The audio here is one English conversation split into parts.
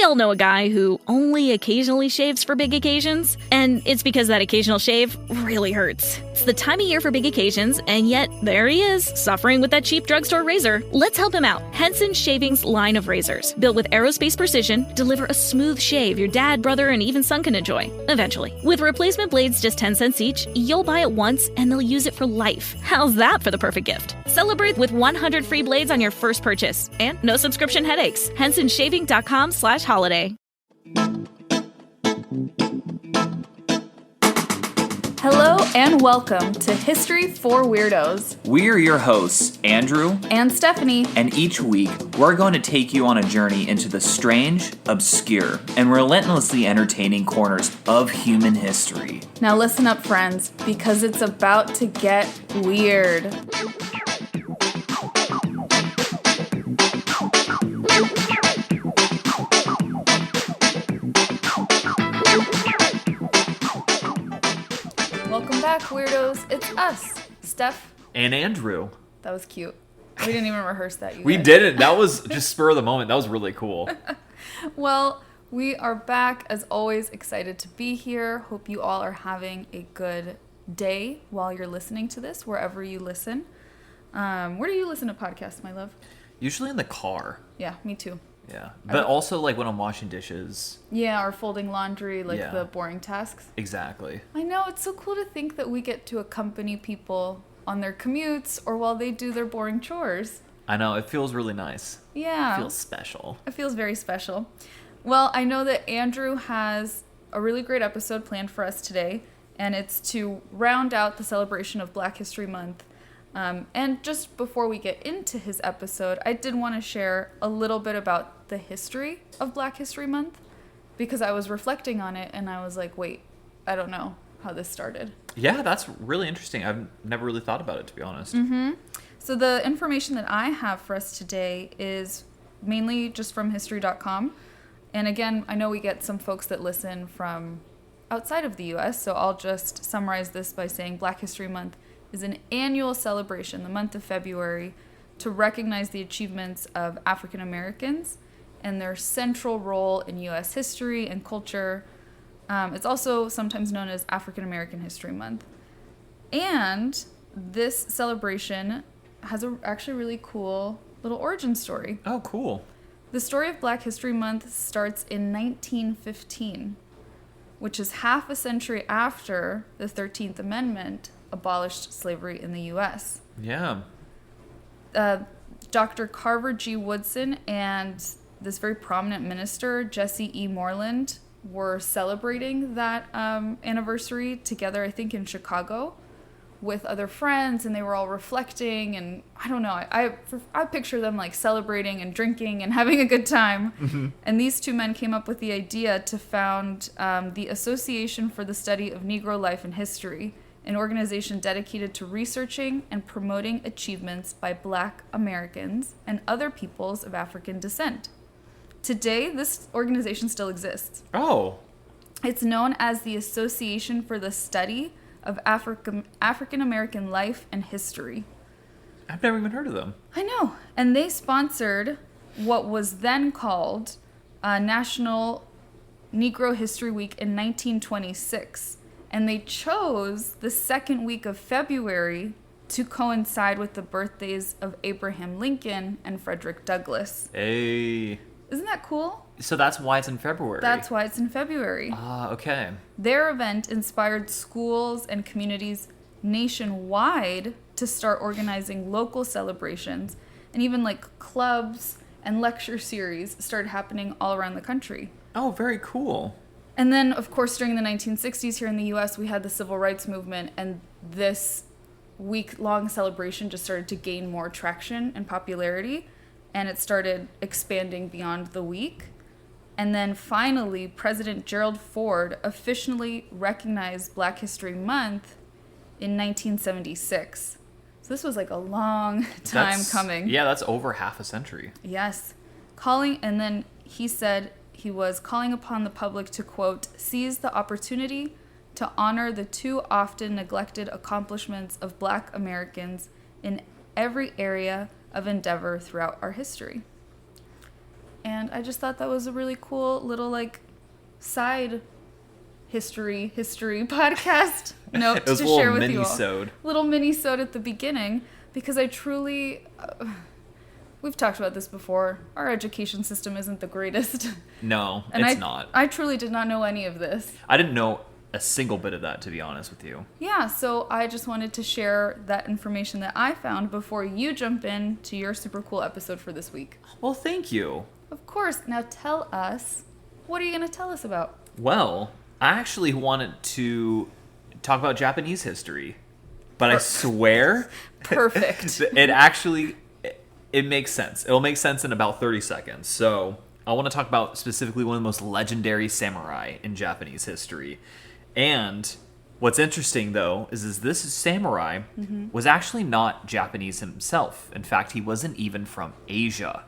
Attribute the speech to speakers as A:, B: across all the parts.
A: all know a guy who only occasionally shaves for big occasions, and it's because that occasional shave really hurts. It's the time of year for big occasions, and yet there he is, suffering with that cheap drugstore razor. Let's help him out. Henson Shaving's line of razors, built with aerospace precision, deliver a smooth shave your dad, brother, and even son can enjoy, eventually. With replacement blades just 10 cents each, you'll buy it once and they'll use it for life. How's that for the perfect gift? Celebrate with 100 free blades on your first purchase, and no subscription headaches. HensonShaving.com/holiday.
B: Hello and welcome to History for Weirdos.
C: We're your hosts, Andrew
B: and Stephanie.
C: And each week, we're going to take you on a journey into the strange, obscure, and relentlessly entertaining corners of human history.
B: Now listen up, friends, because it's about to get weird. Welcome back, weirdos. It's us, Steph.
D: And Andrew.
B: That was cute. We didn't even rehearse that, you
D: We
B: guys.
D: didn't. That was just spur of the moment. That was really cool.
B: Well, we are back, as always, excited to be here. Hope you all are having a good day while you're listening to this, wherever you listen. Where do you listen to podcasts, my love?
D: Usually in the car.
B: Yeah, me too.
D: Yeah. But also like when I'm washing dishes.
B: Yeah, or folding laundry, like
D: Yeah.
B: the boring tasks.
D: Exactly.
B: I know, it's so cool to think that we get to accompany people on their commutes or while they do their boring chores.
D: I know. It feels really nice.
B: Yeah.
D: It feels special.
B: It feels very special. Well, I know that Andrew has a really great episode planned for us today, and it's to round out the celebration of Black History Month. And just before we get into his episode, I did want to share a little bit about the history of Black History Month, because I was reflecting on it and I was like, wait, I don't know how this started.
D: Yeah, that's really interesting. I've never really thought about it, to be honest.
B: Mm-hmm. So the information that I have for us today is mainly just from history.com. And again, I know we get some folks that listen from outside of the U.S., so I'll just summarize this by saying Black History Month is an annual celebration, the month of February, to recognize the achievements of African Americans and their central role in U.S. history and culture. It's also sometimes known as African American History Month. And this celebration has a actually really cool little origin story.
D: Oh, cool.
B: The story of Black History Month starts in 1915, which is half a century after the 13th Amendment abolished slavery in the U.S.
D: Yeah.
B: Dr. Carver G. Woodson and this very prominent minister, Jesse E. Moreland, were celebrating that anniversary together, I think, in Chicago with other friends, and they were all reflecting, and I don't know, I picture them like celebrating and drinking and having a good time. Mm-hmm. And these two men came up with the idea to found the Association for the Study of Negro Life and History, an organization dedicated to researching and promoting achievements by Black Americans and other peoples of African descent. Today, this organization still exists.
D: Oh.
B: It's known as the Association for the Study of African American Life and History.
D: I've never even heard of them.
B: I know. And they sponsored what was then called National Negro History Week in 1926. And they chose the second week of February to coincide with the birthdays of Abraham Lincoln and Frederick Douglass.
D: Hey.
B: Isn't that cool?
D: So that's why it's in February.
B: That's why it's in February.
D: Ah, okay.
B: Their event inspired schools and communities nationwide to start organizing local celebrations, and even like clubs and lecture series started happening all around the country.
D: Oh, very cool.
B: And then, of course, during the 1960s here in the U.S., we had the Civil Rights Movement, and this week-long celebration just started to gain more traction and popularity, and it started expanding beyond the week. And then finally, President Gerald Ford officially recognized Black History Month in 1976. So this was like a long time coming.
D: Yeah, that's over half a century.
B: Yes. And then he said he was calling upon the public to, quote, seize the opportunity to honor the too often neglected accomplishments of Black Americans in every area of endeavor throughout our history. And I just thought that was a really cool little, like, side history podcast note to share with you all. Little mini-sode at the beginning, because I truly... we've talked about this before. Our education system isn't the greatest.
D: No,
B: and
D: it's not.
B: I truly did not know any of this.
D: I didn't know a single bit of that, to be honest with you.
B: Yeah, so I just wanted to share that information that I found before you jump in to your super cool episode for this week.
D: Well, thank you.
B: Of course. Now tell us, what are you going to tell us about?
D: Well, I actually wanted to talk about Japanese history, but I swear...
B: Perfect.
D: It makes sense. It'll make sense in about 30 seconds. So I want to talk about specifically one of the most legendary samurai in Japanese history. And what's interesting, though, is this samurai was actually not Japanese himself. In fact, he wasn't even from Asia.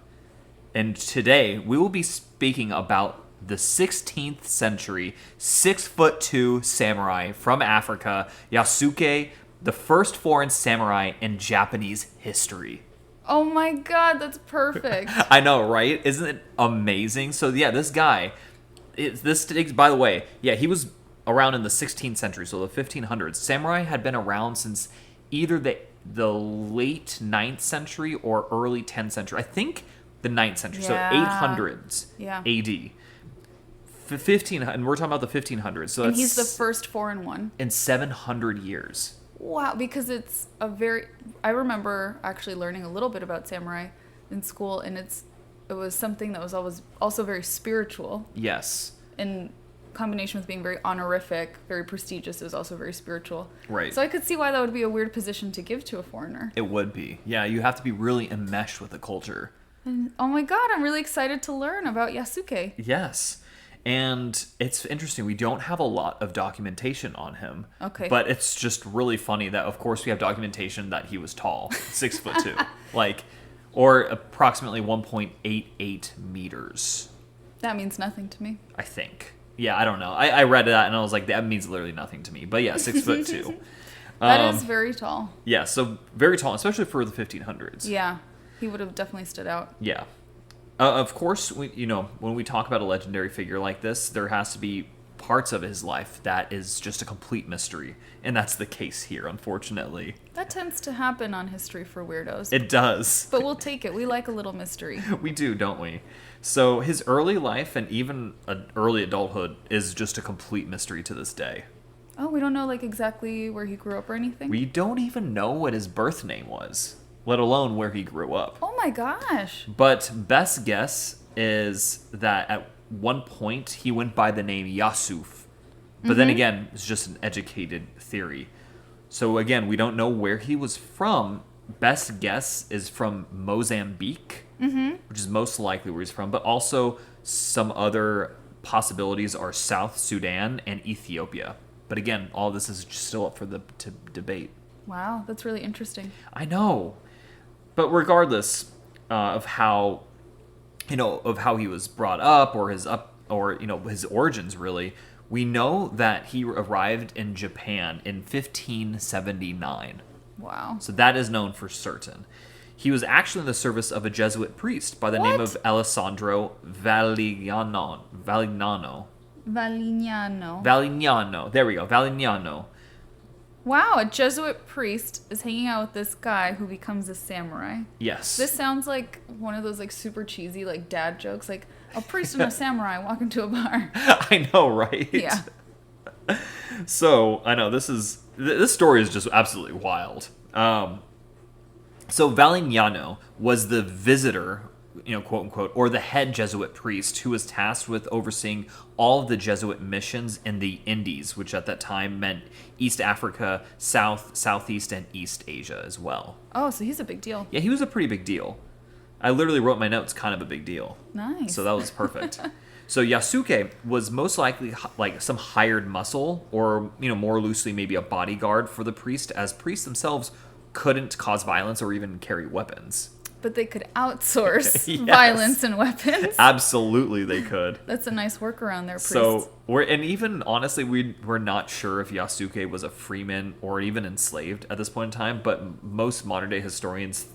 D: And today, we will be speaking about the 16th century 6'2" samurai from Africa, Yasuke, the first foreign samurai in Japanese history.
B: Oh my god, that's perfect.
D: I know, right? Isn't it amazing? So yeah, this guy, by the way, yeah, he was around in the 16th century, so the 1500s. Samurai had been around since either the late 9th century or early 10th century. I think the 9th century, so 800s AD. 15, and we're talking about the 1500s. So
B: and he's the first foreign one.
D: In 700 years.
B: Wow, because it's I remember actually learning a little bit about samurai in school, and it was something that was always also very spiritual.
D: Yes.
B: In combination with being very honorific, very prestigious, it was also very spiritual.
D: Right.
B: So I could see why that would be a weird position to give to a foreigner.
D: It would be. Yeah, you have to be really enmeshed with the culture.
B: And, oh my god, I'm really excited to learn about Yasuke.
D: Yes. And it's interesting, we don't have a lot of documentation on him.
B: Okay.
D: But it's just really funny that, of course, we have documentation that he was tall, 6'2", or approximately 1.88 meters.
B: That means nothing to me.
D: I think. Yeah, I don't know. I read that and I was like, that means literally nothing to me. But yeah, 6'2".
B: That is very tall.
D: Yeah, so very tall, especially for the 1500s.
B: Yeah, he would have definitely stood out.
D: Yeah. Of course, when we talk about a legendary figure like this, there has to be parts of his life that is just a complete mystery. And that's the case here, unfortunately.
B: That tends to happen on History for Weirdos.
D: It does.
B: But we'll take it. We like a little mystery.
D: We do, don't we? So his early life and even early adulthood is just a complete mystery to this day.
B: Oh, we don't know exactly where he grew up or anything?
D: We don't even know what his birth name was, let alone where he grew up.
B: Oh my gosh.
D: But best guess is that at one point he went by the name Yasuf. But then again, it's just an educated theory. So again, we don't know where he was from. Best guess is from Mozambique, which is most likely where he's from. But also some other possibilities are South Sudan and Ethiopia. But again, all this is just still up for the debate.
B: Wow, that's really interesting.
D: I know. But regardless of how he was brought up or his origins really, we know that he arrived in Japan in 1579.
B: Wow.
D: So that is known for certain. He was actually in the service of a Jesuit priest by the name of Alessandro Valignano. Valignano. There we go. Valignano.
B: Wow, a Jesuit priest is hanging out with this guy who becomes a samurai.
D: Yes.
B: This sounds like one of those super cheesy dad jokes, like a priest and a samurai walk into a bar.
D: I know, right?
B: Yeah.
D: So, I know this story is just absolutely wild. So Valignano was the visitor, quote unquote, or the head Jesuit priest who was tasked with overseeing all of the Jesuit missions in the Indies, which at that time meant East Africa, Southeast, and East Asia as well.
B: Oh, so he's a big deal.
D: Yeah, he was a pretty big deal. I literally wrote my notes, kind of a big deal.
B: Nice.
D: So that was perfect. So Yasuke was most likely some hired muscle, or more loosely maybe a bodyguard for the priest, as priests themselves couldn't cause violence or even carry weapons.
B: But they could outsource
D: Yes.
B: violence and weapons.
D: Absolutely, they could.
B: That's a nice workaround there, priests.
D: So even honestly, we're not sure if Yasuke was a freeman or even enslaved at this point in time. But most modern day historians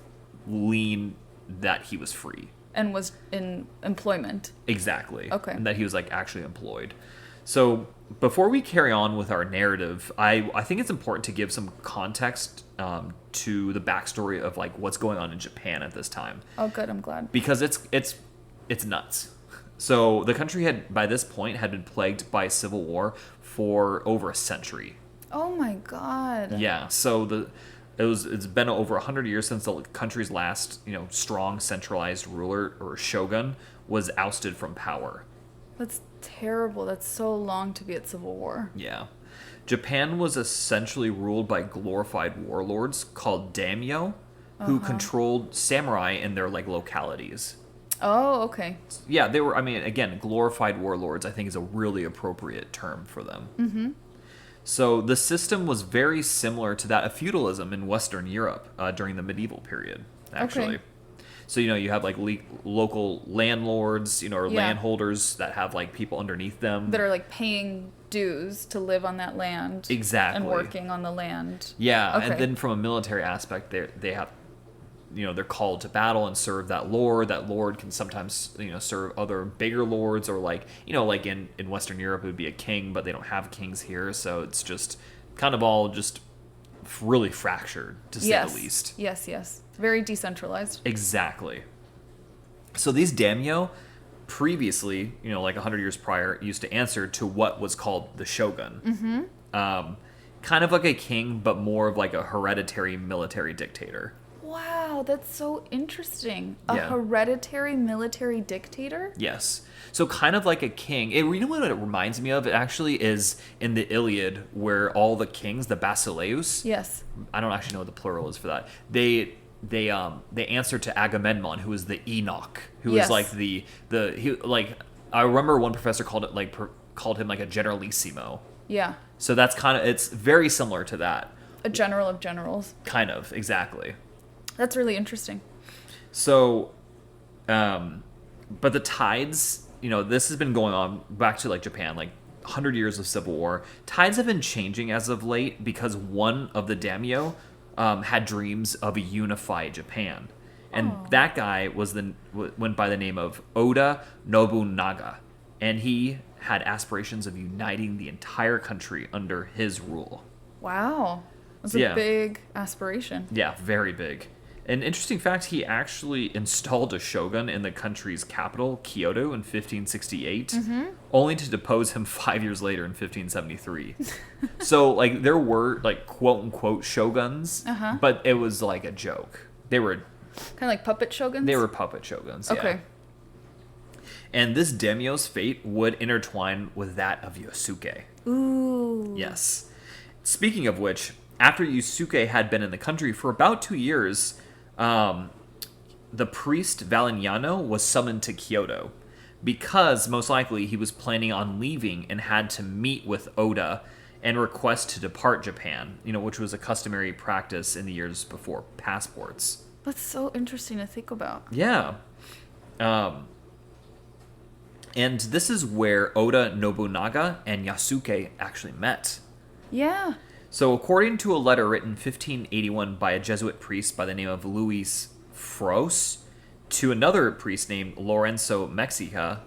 D: lean that he was free.
B: And was in employment.
D: Exactly.
B: Okay.
D: And that he was like actually employed. So before we carry on with our narrative, I think it's important to give some context to the backstory of like what's going on in Japan at this time.
B: Oh, good. I'm glad.
D: Because it's nuts. So the country had by this point had been plagued by civil war for over a century.
B: Oh my God.
D: Yeah. So it's been over 100 years since the country's last, strong centralized ruler or shogun was ousted from power.
B: That's terrible. That's so long to be at civil war.
D: Yeah. Japan was essentially ruled by glorified warlords called daimyo, who controlled samurai in their like localities.
B: Oh, okay.
D: Yeah, they were, again, glorified warlords I think is a really appropriate term for them. Mm-hmm. So the system was very similar to that of feudalism in Western Europe during the medieval period, actually.
B: Okay.
D: So, you have like local landlords, or landholders that have like people underneath them.
B: That are like paying dues to live on that land.
D: Exactly.
B: And working on the land.
D: Yeah,
B: Okay.
D: and then from a military aspect, they have, they're called to battle and serve that lord. That lord can sometimes, serve other bigger lords, or like, like in Western Europe, it would be a king, but they don't have kings here. So it's just kind of all just really fractured, to say the least.
B: Yes. Very decentralized.
D: Exactly. So these daimyo previously, like 100 years prior, used to answer to what was called the shogun. Mm-hmm. Kind of like a king, but more of like a hereditary military dictator.
B: Wow, that's so interesting.
D: Yeah.
B: A hereditary military dictator?
D: Yes. So kind of like a king. What it reminds me of, it actually is in the Iliad, where all the kings, the basileus.
B: Yes.
D: I don't actually know what the plural is for that. They answer to Agamemnon, who is the Enoch, who is like I remember one professor called him like a generalissimo.
B: Yeah.
D: So that's it's very similar to that.
B: A general of generals.
D: Kind of, exactly.
B: That's really interesting.
D: So, but the tides, this has been going on back to like Japan, like 100 years of civil war. Tides have been changing as of late because one of the daimyo had dreams of a unified Japan. And that guy went by the name of Oda Nobunaga. And he had aspirations of uniting the entire country under his rule.
B: Wow. That's a big aspiration.
D: Yeah, very big. An interesting fact, he actually installed a shogun in the country's capital, Kyoto, in 1568, only to depose him 5 years later in 1573. So, like, there were, like, quote-unquote shoguns, but it was, like, a joke. They were...
B: Kind of like puppet shoguns?
D: They were puppet shoguns, yeah.
B: Okay.
D: And this daimyo's fate would intertwine with that of Yasuke.
B: Ooh.
D: Yes. Speaking of which, after Yasuke had been in the country for about 2 years... the priest Valignano was summoned to Kyoto because most likely he was planning on leaving and had to meet with Oda and request to depart Japan, which was a customary practice in the years before passports.
B: That's so interesting to think about.
D: Yeah. And this is where Oda Nobunaga and Yasuke actually met.
B: Yeah.
D: So according to a letter written 1581 by a Jesuit priest by the name of Luis Fros to another priest named Lorenzo Mexia,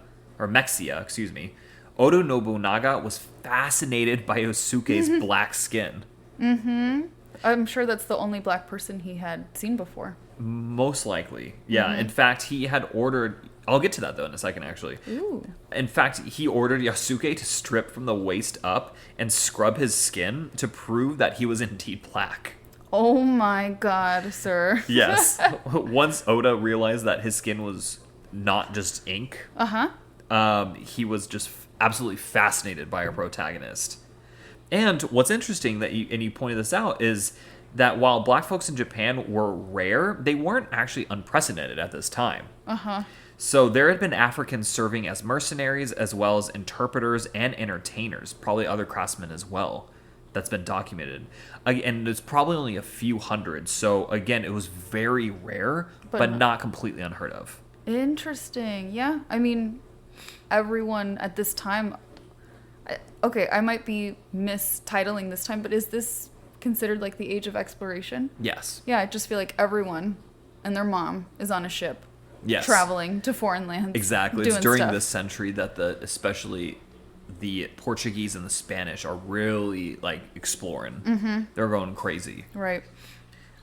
D: Oda Nobunaga was fascinated by Yosuke's black skin.
B: Mm-hmm. I'm sure that's the only black person he had seen before.
D: Most likely. Yeah. In fact, he had ordered... I'll get to that, though, in a second, actually.
B: Ooh.
D: In fact, he ordered Yasuke to strip from the waist up and scrub his skin to prove that he was indeed black.
B: Oh my god, sir.
D: Yes. Once Oda realized that his skin was not just ink, he was just absolutely fascinated by our protagonist. And what's interesting, and you pointed this out, is that while black folks in Japan were rare, they weren't actually unprecedented at this time. So there had been Africans serving as mercenaries, as well as interpreters and entertainers, probably other craftsmen as well. That's been documented. And there's probably only a few hundred. So again, it was very rare, but not completely unheard of.
B: Interesting. Yeah. I mean, everyone at this time... Okay, I might be mistitling this time, but is this considered like the age of exploration?
D: Yes.
B: Yeah, I just feel like everyone and their mom is on a ship
D: Yes.
B: traveling to foreign lands.
D: Exactly. It's
B: doing
D: during
B: stuff.
D: this century that especially the Portuguese and the Spanish are really like exploring. Mm-hmm. They're going crazy.
B: Right.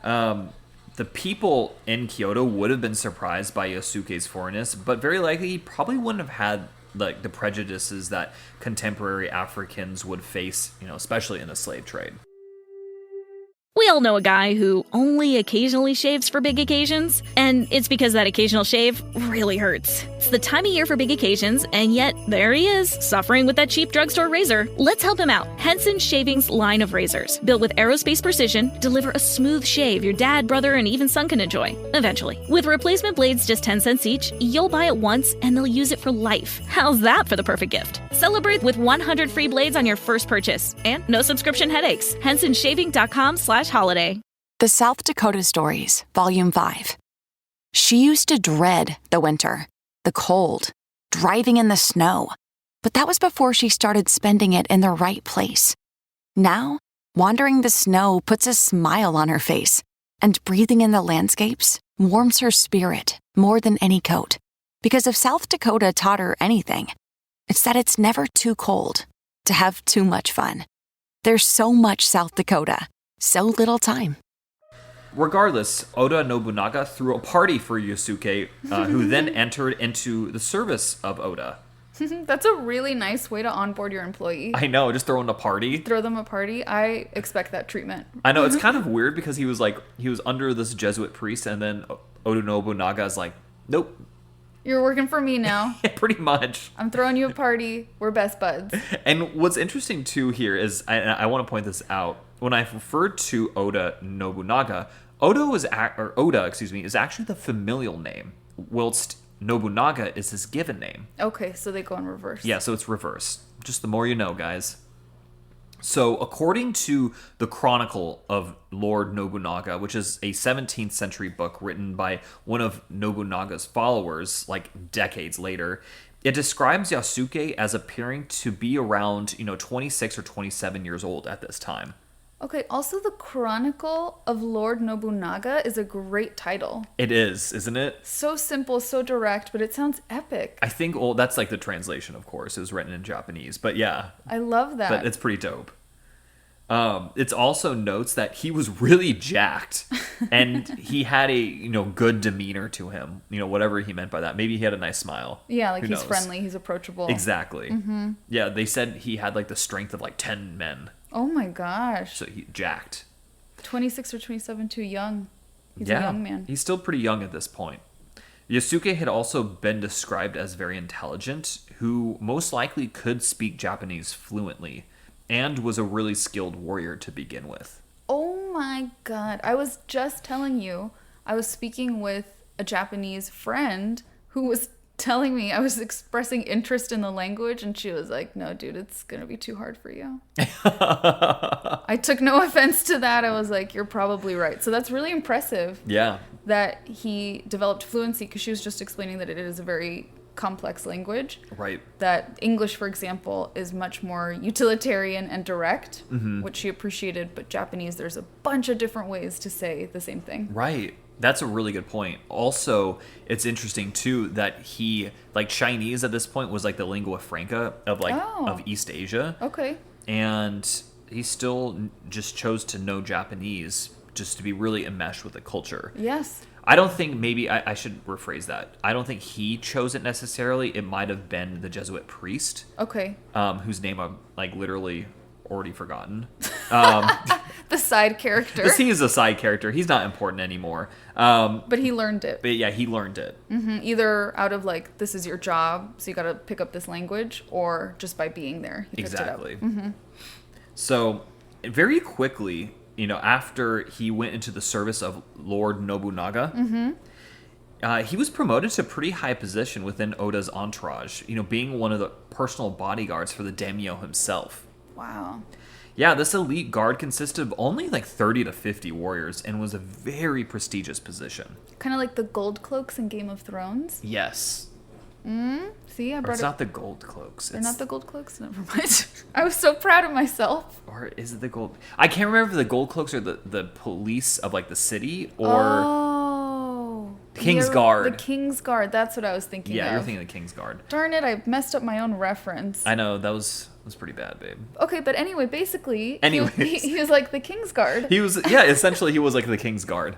D: The people in Kyoto would have been surprised by Yasuke's foreignness, but very likely he probably wouldn't have had like the prejudices that contemporary Africans would face, especially in the slave trade.
A: We all know a guy who only occasionally shaves for big occasions, and it's because that occasional shave really hurts. It's the time of year for big occasions, and yet there he is, suffering with that cheap drugstore razor. Let's help him out. Henson Shaving's line of razors, built with aerospace precision, deliver a smooth shave your dad, brother, and even son can enjoy, eventually. With replacement blades just 10 cents each, you'll buy it once and they'll use it for life. How's that for the perfect gift? Celebrate with 100 free blades on your first purchase, and no subscription headaches. HensonShaving.com/holiday.
E: The South Dakota Stories, Volume 5. She used to dread the winter, the cold, driving in the snow. But that was before she started spending it in the right place. Now, wandering the snow puts a smile on her face, and breathing in the landscapes warms her spirit more than any coat. Because if South Dakota taught her anything, it's that it's never too cold to have too much fun. There's so much South Dakota, so little time.
D: Regardless, Oda Nobunaga threw a party for Yasuke, who then entered into the service of Oda.
B: That's a really nice way to onboard your employee.
D: I know, just throwing a party.
B: Throw them a party. I expect that treatment.
D: I know, it's kind of weird because he was under this Jesuit priest, and then Oda Nobunaga is like, nope.
B: You're working for me now.
D: Yeah, pretty much.
B: I'm throwing you a party. We're best buds.
D: And what's interesting too here is, I want to point this out, when I referred to Oda Nobunaga, Oda is actually the familial name, whilst Nobunaga is his given name.
B: Okay, so they go in reverse.
D: Yeah, so it's reverse. Just the more you know, guys. So, according to the Chronicle of Lord Nobunaga, which is a 17th century book written by one of Nobunaga's followers, like decades later, it describes Yasuke as appearing to be around, 26 or 27 years old at this time.
B: Okay, also the Chronicle of Lord Nobunaga is a great title.
D: It is, isn't it?
B: So simple, so direct, but it sounds epic.
D: I think, that's like the translation, of course. It was written in Japanese, but yeah.
B: I love that.
D: But it's pretty dope. It's also notes that he was really jacked, and he had a, good demeanor to him. Whatever he meant by that. Maybe he had a nice smile.
B: Yeah, like
D: Who
B: he's
D: knows?
B: friendly, he's approachable.
D: Exactly. Mm-hmm. Yeah, they said he had like the strength of like 10 men.
B: Oh my gosh.
D: So he jacked.
B: 26 or 27, too young. He's a young man.
D: He's still pretty young at this point. Yasuke had also been described as very intelligent, who most likely could speak Japanese fluently, and was a really skilled warrior to begin with.
B: Oh my god. I was just telling you, I was speaking with a Japanese friend who was telling me I was expressing interest in the language, and she was like, no, dude, it's going to be too hard for you. I took no offense to that. I was like, you're probably right. So that's really impressive.
D: Yeah.
B: That he developed fluency, because she was just explaining that it is a very complex language.
D: Right.
B: That English, for example, is much more utilitarian and direct, which she appreciated, but Japanese, there's a bunch of different ways to say the same thing.
D: Right. That's a really good point. Also, it's interesting too that he, like, Chinese at this point was like the lingua franca of of East Asia.
B: Okay.
D: And he still just chose to know Japanese just to be really enmeshed with the culture.
B: Yes.
D: I don't think, maybe I should rephrase that. I don't think he chose it necessarily. It might have been the Jesuit priest.
B: Okay.
D: Whose name I'm like literally already forgotten.
B: The side character.
D: He is a side character. He's not important anymore.
B: But he learned it.
D: But yeah, he learned it.
B: Mm-hmm. Either out of like, this is your job, so you got to pick up this language, or just by being there, he picked
D: Exactly.
B: it up. Mm-hmm.
D: So very quickly, after he went into the service of Lord Nobunaga, he was promoted to a pretty high position within Oda's entourage, being one of the personal bodyguards for the daimyo himself.
B: Wow.
D: Yeah, this elite guard consisted of only like 30 to 50 warriors and was a very prestigious position.
B: Kind of like the gold cloaks in Game of Thrones.
D: Yes.
B: See, I
D: Or
B: brought
D: it's
B: it.
D: not the gold cloaks.
B: They're not the gold cloaks? Never mind. I was so proud of myself.
D: Or is it the gold? I can't remember if the gold cloaks are the police of like the city or...
B: Oh.
D: King's Guard.
B: The King's Guard. That's what I was thinking of.
D: Yeah, you're thinking of the King's Guard.
B: Darn it, I messed up my own reference.
D: I know, that was pretty bad, babe.
B: Okay, but anyway, basically,
D: Anyways.
B: he was like the King's Guard.
D: Essentially he was like the King's Guard.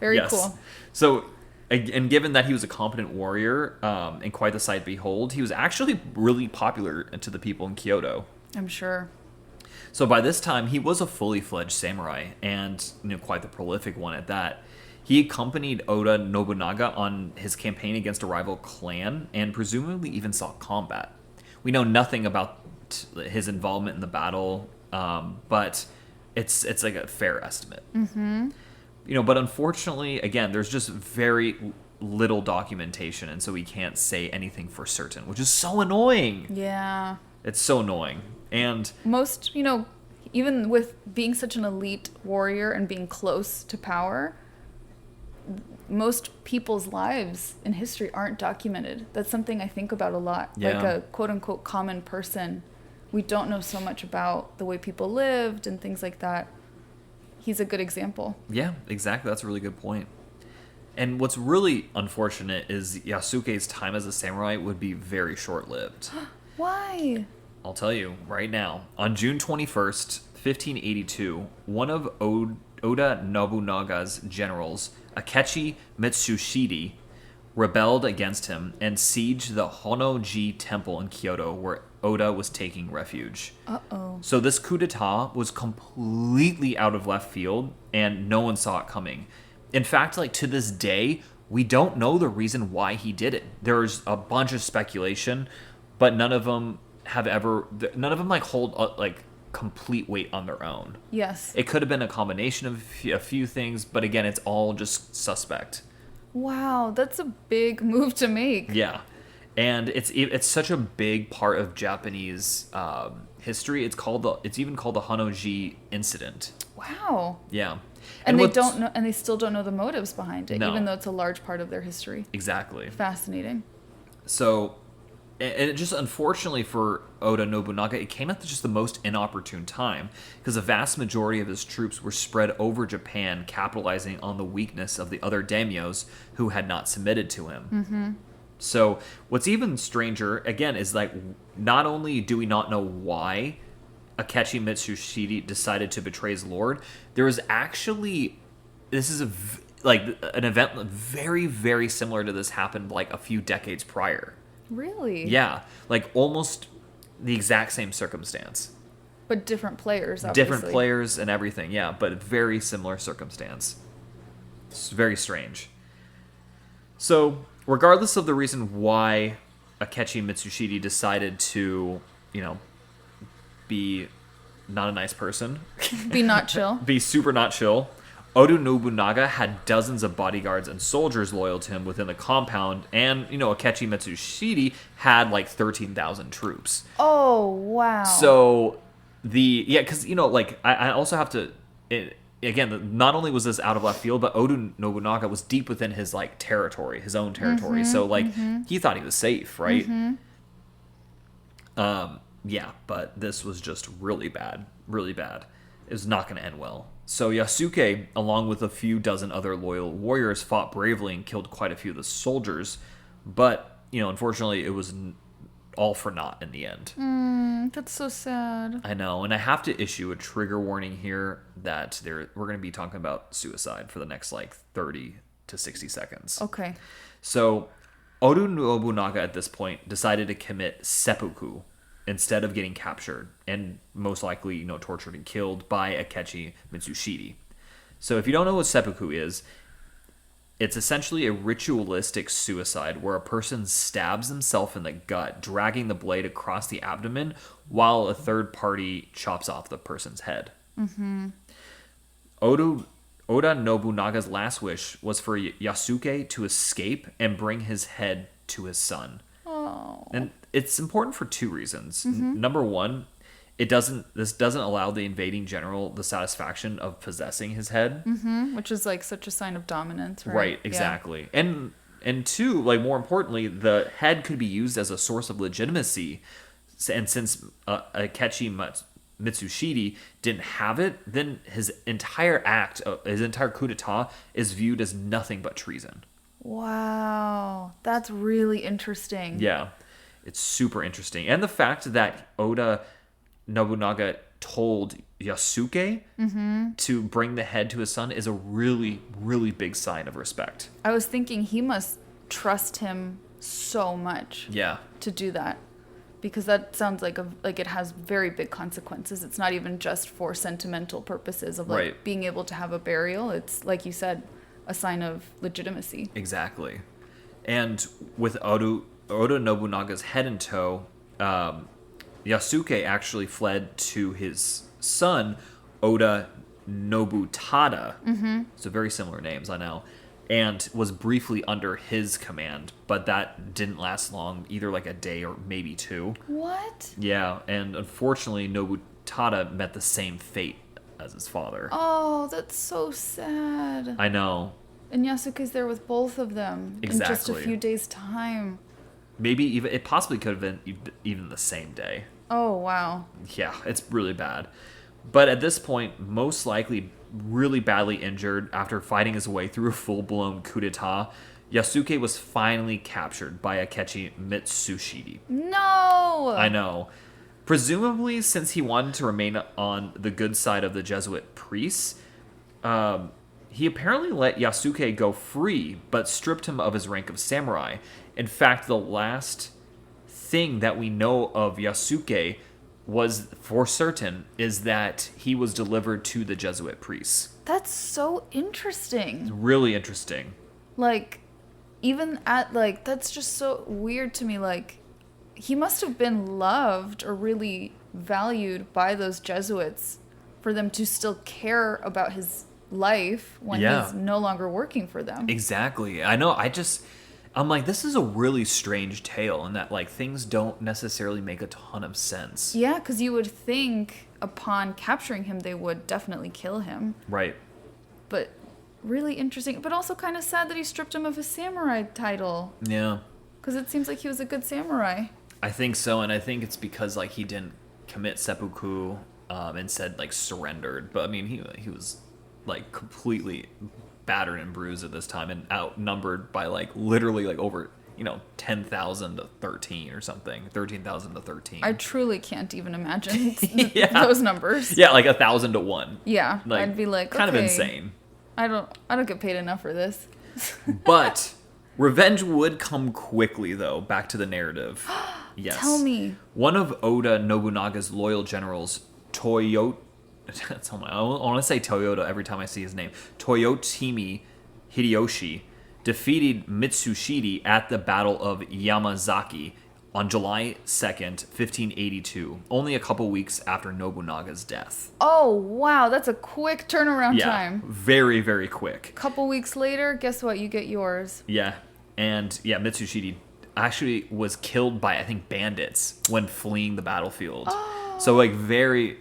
B: Very cool.
D: So, and given that he was a competent warrior and quite the sight to behold, he was actually really popular to the people in Kyoto.
B: I'm sure.
D: So by this time, he was a fully fledged samurai, and quite the prolific one at that. He accompanied Oda Nobunaga on his campaign against a rival clan, and presumably even saw combat. We know nothing about his involvement in the battle, but it's like a fair estimate. Mm-hmm. But unfortunately, again, there's just very little documentation, and so we can't say anything for certain, which is so annoying.
B: Yeah.
D: It's so annoying. And
B: most, even with being such an elite warrior and being close to power, most people's lives in history aren't documented. That's something I think about a lot.
D: Yeah.
B: Like a quote-unquote common person. We don't know so much about the way people lived and things like that. He's a good example.
D: Yeah, exactly. That's a really good point. And what's really unfortunate is Yasuke's time as a samurai would be very short-lived.
B: Why?
D: I'll tell you right now. On June 21st, 1582, one of Oda Nobunaga's generals, Akechi Mitsushide, rebelled against him and sieged the Honnoji Temple in Kyoto, where Oda was taking refuge.
B: Uh-oh.
D: So this coup d'etat was completely out of left field, and no one saw it coming. In fact, to this day, we don't know the reason why he did it. There's a bunch of speculation, but none of them hold complete weight on their own.
B: Yes.
D: It could have been a combination of a few things, but again, it's all just suspect.
B: Wow, that's a big move to make.
D: Yeah, and it's such a big part of Japanese history. It's even called the Honnoji incident.
B: Wow.
D: Yeah,
B: And they don't know, and they still don't know the motives behind it,
D: No.
B: even though it's a large part of their history.
D: Exactly.
B: Fascinating.
D: So, and it just unfortunately for Oda Nobunaga, it came at just the most inopportune time, because the vast majority of his troops were spread over Japan, capitalizing on the weakness of the other daimyos who had not submitted to him. Mm-hmm. So what's even stranger, again, is not only do we not know why Akechi Mitsushide decided to betray his lord, there was actually, this is an event very, very similar to this happened a few decades prior.
B: Really?
D: Yeah, almost the exact same circumstance.
B: But different players, obviously.
D: Different players and everything, yeah, but very similar circumstance. It's very strange. So, regardless of the reason why Akechi Mitsushide decided to, be not a nice person.
B: Be not chill.
D: Be super not chill. Oda Nobunaga had dozens of bodyguards and soldiers loyal to him within the compound, and, Akechi Mitsushide had 13,000 troops.
B: Oh, wow.
D: So, because, I also have to, again, not only was this out of left field, but Oda Nobunaga was deep within his, territory, his own territory.
B: Mm-hmm,
D: So, he thought he was safe, right?
B: Mm-hmm.
D: Yeah, but this was just really bad. Really bad. It was not going to end well. So Yasuke, along with a few dozen other loyal warriors, fought bravely and killed quite a few of the soldiers. But, unfortunately, it was all for naught in the end.
B: That's so sad.
D: I know, and I have to issue a trigger warning here that we're going to be talking about suicide for the next 30 to 60 seconds.
B: Okay.
D: So Oda Nobunaga at this point decided to commit seppuku instead of getting captured and most likely, tortured and killed by Akechi Mitsushide. So if you don't know what seppuku is, it's essentially a ritualistic suicide where a person stabs himself in the gut, dragging the blade across the abdomen while a third party chops off the person's head. Mm-hmm. Oda Nobunaga's last wish was for Yasuke to escape and bring his head to his son.
B: Oh.
D: And it's important for two reasons.
B: Mm-hmm.
D: Number one, this doesn't allow the invading general the satisfaction of possessing his head.
B: Mm-hmm. Which is such a sign of dominance, right?
D: Right, exactly. Yeah. And two, more importantly, the head could be used as a source of legitimacy. And since Akechi Mitsushide didn't have it, then his entire coup d'etat is viewed as nothing but treason.
B: Wow. That's really interesting.
D: Yeah, it's super interesting. And the fact that Oda Nobunaga told Yasuke to bring the head to his son is a really, really big sign of respect.
B: I was thinking he must trust him so much
D: Yeah.
B: to do that. Because that sounds like it has very big consequences. It's not even just for sentimental purposes of like
D: Right.
B: being able to have a burial. It's, like you said, a sign of legitimacy.
D: Exactly. And with Oda Nobunaga's head in tow, Yasuke actually fled to his son, Oda Nobutada. So very similar names, I know. And was briefly under his command, but that didn't last long, either like a day or maybe 2.
B: What?
D: Yeah, and unfortunately, Nobutada met the same fate as his father.
B: Oh, that's so sad.
D: I know.
B: And Yasuke's there with both of them in just a
D: Exactly.
B: few days' time.
D: Maybe even, it possibly could have been even the same day.
B: Oh, wow.
D: Yeah, it's really bad. But at this point, most likely really badly injured after fighting his way through a full-blown coup d'etat, Yasuke was finally captured by Akechi Mitsushita.
B: No!
D: I know. Presumably, since he wanted to remain on the good side of the Jesuit priests, he apparently let Yasuke go free, but stripped him of his rank of samurai. In fact, the last thing that we know of Yasuke was for certain is that he was delivered to the Jesuit priests.
B: That's so interesting.
D: Really interesting.
B: Like, even at, like, that's just so weird to me. Like, he must have been loved or really valued by those Jesuits for them to still care about his life when he's no longer working for them.
D: Exactly. I know. I'm like, this is a really strange tale in that, like, things don't necessarily make a ton of sense.
B: Yeah, because you would think upon capturing him, they would definitely kill him.
D: Right.
B: But really interesting, but also kind of sad that he stripped him of his samurai title.
D: Yeah.
B: Because it seems like he was a good samurai.
D: I think so, and I think it's because, like, he didn't commit seppuku, instead, like, surrendered. But, I mean, he was, like, completely battered and bruised at this time and outnumbered by, like, literally, like, over, 10,000 to 13 or something. 13,000 to 13.
B: I truly can't even imagine
D: Yeah.
B: those numbers.
D: Yeah, like 1,000 to 1.
B: Yeah,
D: Like,
B: I'd be like,
D: kind of
B: okay,
D: insane.
B: I don't get paid enough for this.
D: But revenge would come quickly, though. Back to the narrative. Yes.
B: Tell me.
D: One of Oda Nobunaga's loyal generals, Toyota. I want to say Toyota every time I see his name. Toyotimi Hideyoshi defeated Mitsushita at the Battle of Yamazaki on July 2nd, 1582, only a couple weeks after Nobunaga's death.
B: Oh, wow, that's a quick turnaround
D: Yeah,
B: time.
D: very, very quick.
B: Couple weeks later, guess what? You get yours.
D: Yeah, and yeah, Mitsushita actually was killed by, I think, bandits when fleeing the battlefield.
B: Oh.
D: So, like, very,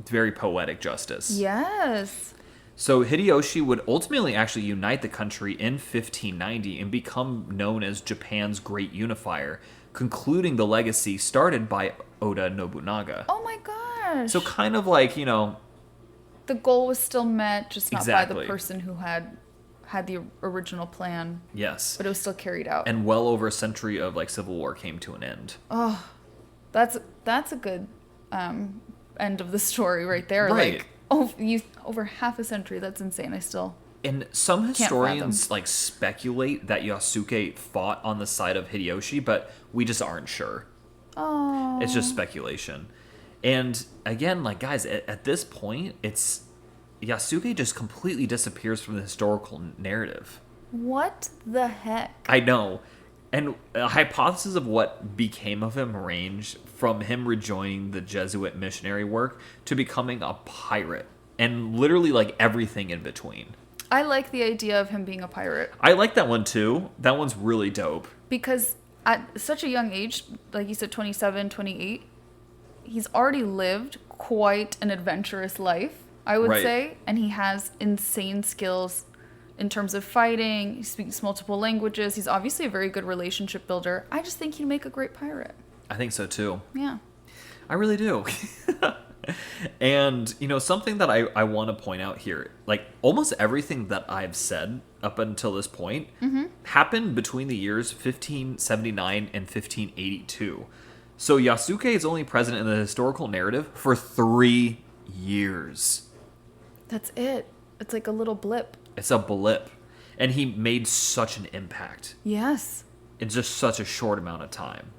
D: very poetic justice.
B: Yes.
D: So Hideyoshi would ultimately actually unite the country in 1590 and become known as Japan's Great Unifier, concluding the legacy started by Oda Nobunaga.
B: Oh my gosh.
D: So kind of like,
B: the goal was still met, just not by
D: Exactly.
B: the person who had the original plan,
D: yes.
B: but it was still carried out.
D: And well over a century of, like, civil war came to an end.
B: That's a good end of the story right there.
D: Right.
B: Like, over half a century. That's insane. I still.
D: And some
B: Can't
D: historians
B: fathom.
D: like speculate that Yasuke fought on the side of Hideyoshi, but we just aren't sure.
B: Oh.
D: It's just speculation. And again, like, guys, at this point, it's Yasuke just completely disappears from the historical narrative.
B: What the heck?
D: I know. And a hypothesis of what became of him ranged from him rejoining the Jesuit missionary work to becoming a pirate. And literally, like, everything in between.
B: I like the idea of him being a pirate
D: I like that one, too. That one's really dope.
B: because at such a young age, like you said, 27, 28, he's already lived quite an adventurous life, I would
D: Right.
B: say. And he has insane skills in terms of fighting. He speaks multiple languages. He's obviously a very good relationship builder. I just think he'd make a great pirate.
D: I think so, too.
B: Yeah.
D: I really do. And, something that I want to point out here, like almost everything that I've said up until this point happened between the years 1579 and 1582. So Yasuke is only present in the historical narrative for 3 years.
B: That's it. It's like a little blip.
D: It's a blip. And he made such an impact.
B: Yes.
D: In just such a short amount of time.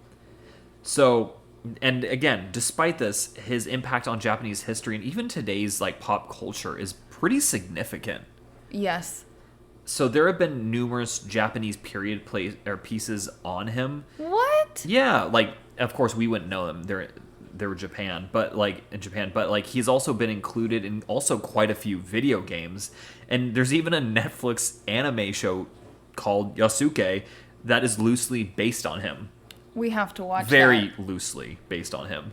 D: So, and again, despite this, his impact on Japanese history and even today's like pop culture is pretty significant.
B: Yes.
D: So there have been numerous Japanese period pieces on him.
B: What?
D: Yeah, like of course we wouldn't know them. They were Japan, but he's also been included in also quite a few video games. And there's even a Netflix anime show called Yasuke that is loosely based on him.
B: We have to watch
D: Very loosely based on him.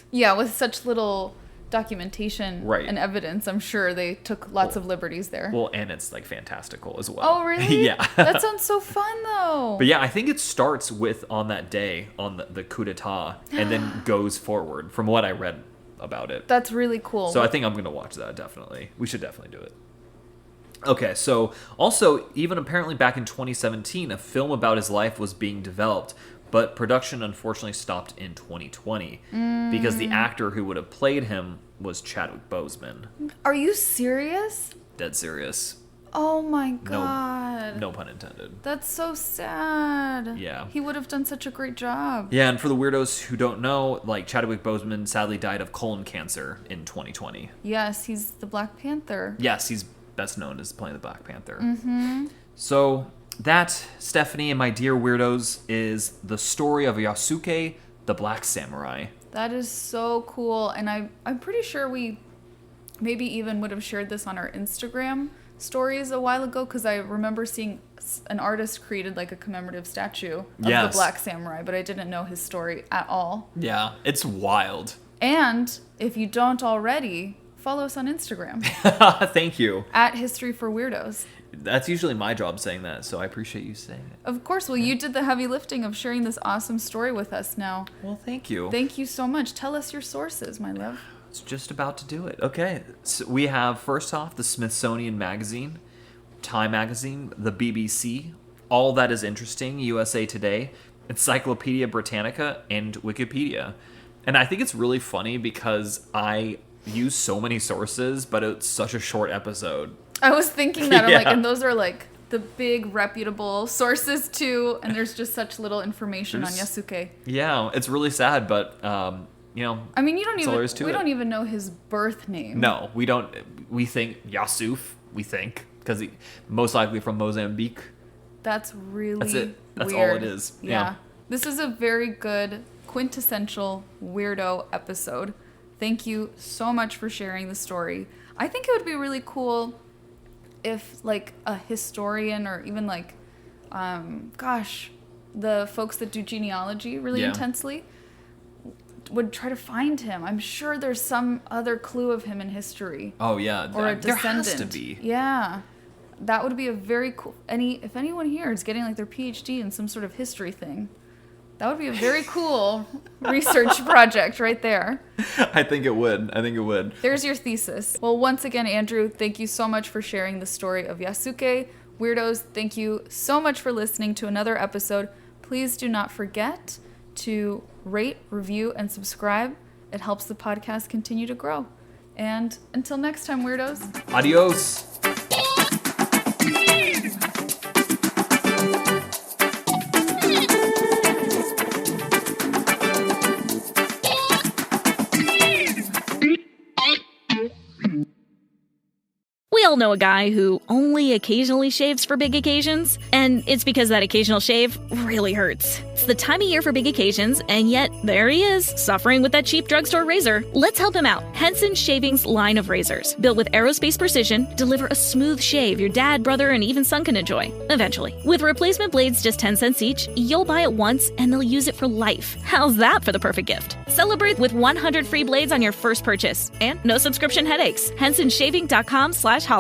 B: Yeah, with such little documentation
D: Right.
B: and evidence, I'm sure they took lots of liberties there.
D: Well, and it's like fantastical as well.
B: Oh, really?
D: Yeah.
B: That sounds so fun, though.
D: But yeah, I think it starts with on that day, on the coup d'etat, and then goes forward from what I read about it.
B: That's really cool.
D: So I think I'm going to watch that, definitely. We should definitely do it. Okay, so also, even apparently back in 2017, a film about his life was being developed, but production unfortunately stopped in 2020 because the actor who would have played him was Chadwick Boseman.
B: Are you serious?
D: Dead serious.
B: Oh my god.
D: No pun intended.
B: That's so sad.
D: Yeah.
B: He would have done such a great job.
D: Yeah, and for the weirdos who don't know, like Chadwick Boseman sadly died of colon cancer in 2020.
B: Yes, he's the Black Panther.
D: Yes, he's best known as playing the Black Panther. Mm-hmm. So that, Stephanie and my dear weirdos, is the story of Yasuke, the Black Samurai.
B: That is so cool. And I'm pretty sure we maybe even would have shared this on our Instagram stories a while ago, because I remember seeing an artist created like a commemorative statue of the Black Samurai, but I didn't know his story at all.
D: Yeah, it's wild.
B: And if you don't already, follow us on Instagram.
D: Thank you.
B: At History for Weirdos.
D: That's usually my job saying that, so I appreciate you saying it.
B: Of course. Well, you did the heavy lifting of sharing this awesome story with us now.
D: Well, thank you.
B: Thank you so much. Tell us your sources, my love.
D: It's just about to do it. Okay. So we have, first off, the Smithsonian Magazine, Time Magazine, the BBC, All That Is Interesting, USA Today, Encyclopedia Britannica, and Wikipedia. And I think it's really funny because I use so many sources, but it's such a short episode.
B: I was thinking that. I'm
D: Yeah.
B: like, and those are like the big reputable sources too, and there's just such little information on Yasuke.
D: Yeah, it's really sad, but
B: I mean, we don't even know his birth name.
D: No, we don't. We think Yasuf. We think because he most likely from Mozambique.
B: That's really
D: That's it. That's
B: weird.
D: all it is. Yeah.
B: This is a very good quintessential weirdo episode. Thank you so much for sharing the story. I think it would be really cool if like a historian or even like the folks that do genealogy really intensely would try to find him. I'm sure there's some other clue of him in history.
D: Oh yeah,
B: Or a
D: there
B: descendant.
D: has to be.
B: Yeah. If would be a very cool if anyone here is getting like their PhD in some sort of history thing, that would be a very cool research project right there.
D: I think it would.
B: There's your thesis. Well, once again, Andrew, thank you so much for sharing the story of Yasuke. Weirdos, thank you so much for listening to another episode. Please do not forget to rate, review, and subscribe. It helps the podcast continue to grow. And until next time, weirdos.
D: Adios.
A: We all know a guy who only occasionally shaves for big occasions, and it's because that occasional shave really hurts. It's the time of year for big occasions, and yet there he is, suffering with that cheap drugstore razor. Let's help him out. Henson Shaving's line of razors, built with aerospace precision, deliver a smooth shave your dad, brother, and even son can enjoy, eventually. With replacement blades just 10 cents each, you'll buy it once, and they'll use it for life. How's that for the perfect gift? Celebrate with 100 free blades on your first purchase, and no subscription headaches. HensonShaving.com/holiday.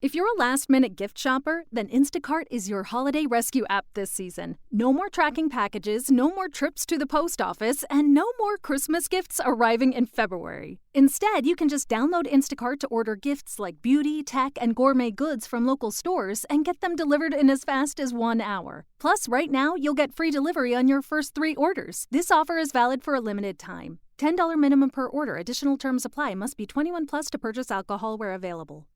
F: If you're a last-minute gift shopper, then Instacart is your holiday rescue app this season. No more tracking packages, no more trips to the post office, and no more Christmas gifts arriving in February. Instead, you can just download Instacart to order gifts like beauty, tech, and gourmet goods from local stores and get them delivered in as fast as 1 hour. Plus, right now, you'll get free delivery on your first 3 orders. This offer is valid for a limited time. $10 minimum per order. Additional terms apply. Must be 21 plus to purchase alcohol where available.